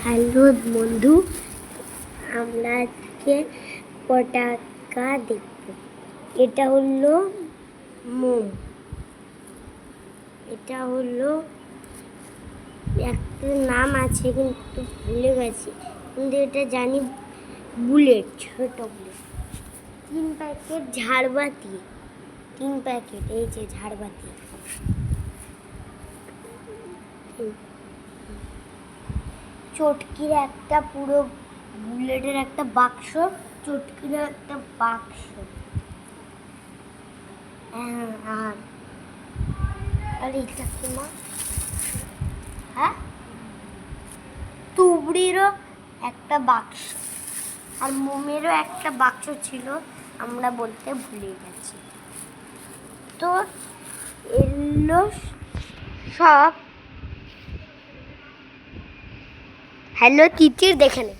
Hello বন্ধু, আমরা আজকে পটাকা দেখব। এটা হলো মোম, এটা হলো একটা নাম আছে কিন্তু ভুলে গেছি, কিন্তু এটা জানি বুলেট, ছোট বুলেট। 3 প্যাকেট ঝাড়বাতি, 3 প্যাকেট, এই যে ঝাড়বাতি। চটকির একটা পুরো বুলেটের একটা বাক্স, চটকির একটা বাক্স, আর এটা কি মা? হ্যাঁ, তুবড়িরও একটা বাক্স, আর মোমেরও একটা বাক্স ছিল, আমরা বলতে ভুলে গেছি। তো এগুলো সব হ্যালো তিতির দেখে নে।